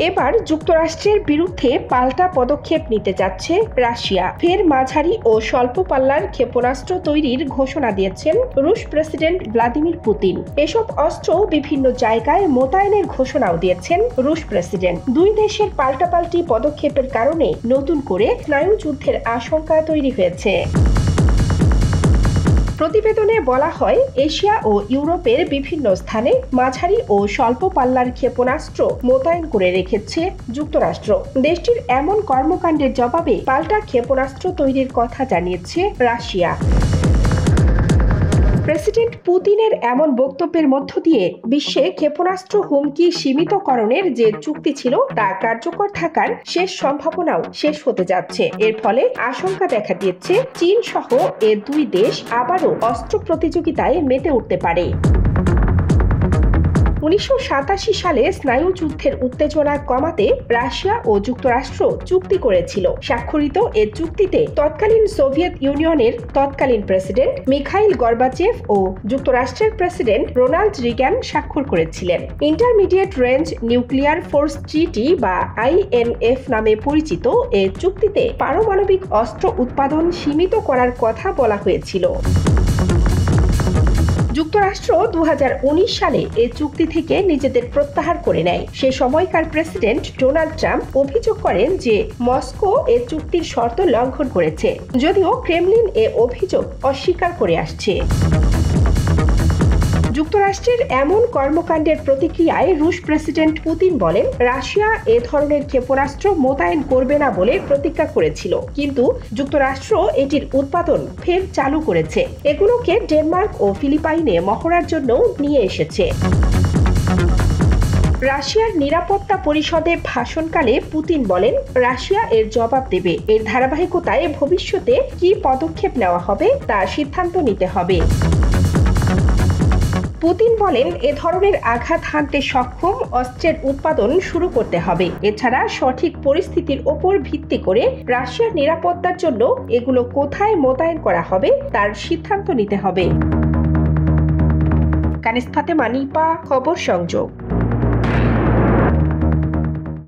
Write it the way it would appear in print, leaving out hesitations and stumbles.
এবার যুক্তরাষ্ট্রের বিরুদ্ধে পাল্টা পদক্ষেপ নিতে যাচ্ছে রাশিয়া। ফের মাঝারি ও স্বল্প পাল্লার ক্ষেপণাস্ত্র তৈরির ঘোষণা দিয়েছেন রুশ প্রেসিডেন্ট ভ্লাদিমির পুতিন। এসব অস্ত্র বিভিন্ন জায়গায় মোতায়েনের ঘোষণাও দিয়েছেন রুশ প্রেসিডেন্ট। দুই দেশের পাল্টাপাল্টি পদক্ষেপের কারণে নতুন করে স্নায়ুযুদ্ধের আশঙ্কা তৈরি হয়েছে। প্রতিবেদনে বলা হয়, এশিয়া ও ইউরোপের বিভিন্ন স্থানে মাঝারি ও স্বল্প পাল্লার ক্ষেপণাস্ত্র মোতায়েন করে রেখেছে যুক্তরাষ্ট্র। দেশটির এমন কর্মকাণ্ডের জবাবে পাল্টা ক্ষেপণাস্ত্র তৈরির কথা জানিয়েছে রাশিয়া। প্রেসিডেন্ট পুতিনের এমন বক্তব্যের মধ্য দিয়ে বিশ্বে ক্ষেপণাস্ত্র হুমকি সীমিতকরণের যে চুক্তি ছিল তা কার্যকর থাকার শেষ সম্ভাবনাও শেষ হতে যাচ্ছে। এর ফলে আশঙ্কা দেখা দিয়েছে চীন সহ এ দুই দেশ আবারও অস্ত্র প্রতিযোগিতায় মেতে উঠতে পারে। 1987 সালে স্নায়ুযুদ্ধের উত্তেজনা কমাতে রাশিয়া ও যুক্তরাষ্ট্র চুক্তি করেছিল। স্বাক্ষরিত এ চুক্তিতে তৎকালীন সোভিয়েত ইউনিয়নের তৎকালীন প্রেসিডেন্ট মিখাইল গর্বাচেভ ও যুক্তরাষ্ট্রের প্রেসিডেন্ট রোনাল্ড রিগান স্বাক্ষর করেছিলেন। ইন্টারমিডিয়েট রেঞ্জ নিউক্লিয়ার ফোর্স ট্রিটি বা INF নামে পরিচিত এ চুক্তিতে পারমাণবিক অস্ত্র উৎপাদন সীমিত করার কথা বলা হয়েছিল। যুক্তরাষ্ট্র 2019 সালে এ চুক্তি থেকে নিজেদের প্রত্যাহার করে নেয়। সে সময়কার প্রেসিডেন্ট ডোনাল্ড ট্রাম্প অভিযোগ করেন যে মস্কো এ চুক্তির শর্ত লঙ্ঘন করেছে, যদিও ক্রেমলিন এ অভিযোগ অস্বীকার করে আসছে। যুক্তরাষ্ট্রের এমন কর্মকাণ্ডের প্রতিক্রিয়ায় রুশ প্রেসিডেন্ট পুতিন বলেন, রাশিয়া এ ধরনের ক্ষেপণাস্ত্র মোতায়েন করবে না বলে প্রতিজ্ঞা করেছিল, কিন্তু যুক্তরাষ্ট্র এটির উৎপাদন ফের চালু করেছে। এগুলোকে ডেনমার্ক ও ফিলিপাইনে মহড়ার জন্য নিয়ে এসেছে। রাশিয়ার নিরাপত্তা পরিষদে ভাষণকালে পুতিন বলেন, রাশিয়া এর জবাব দেবে। এর ধারাবাহিকতায় ভবিষ্যতে কি পদক্ষেপ নেওয়া হবে তা সিদ্ধান্ত নিতে হবে। পুতিন বলেন, এ ধরনের আঘাত হানতে সক্ষম অস্ত্রের উৎপাদন শুরু করতে হবে। এছাড়া সঠিক পরিস্থিতির ওপর ভিত্তি করে রাশিয়ার নিরাপত্তার জন্য এগুলো কোথায় মোতায়েন করা হবে তার সিদ্ধান্ত নিতে হবে। কানিজ ফাতেমা, নিপা, খবর সংযোগ।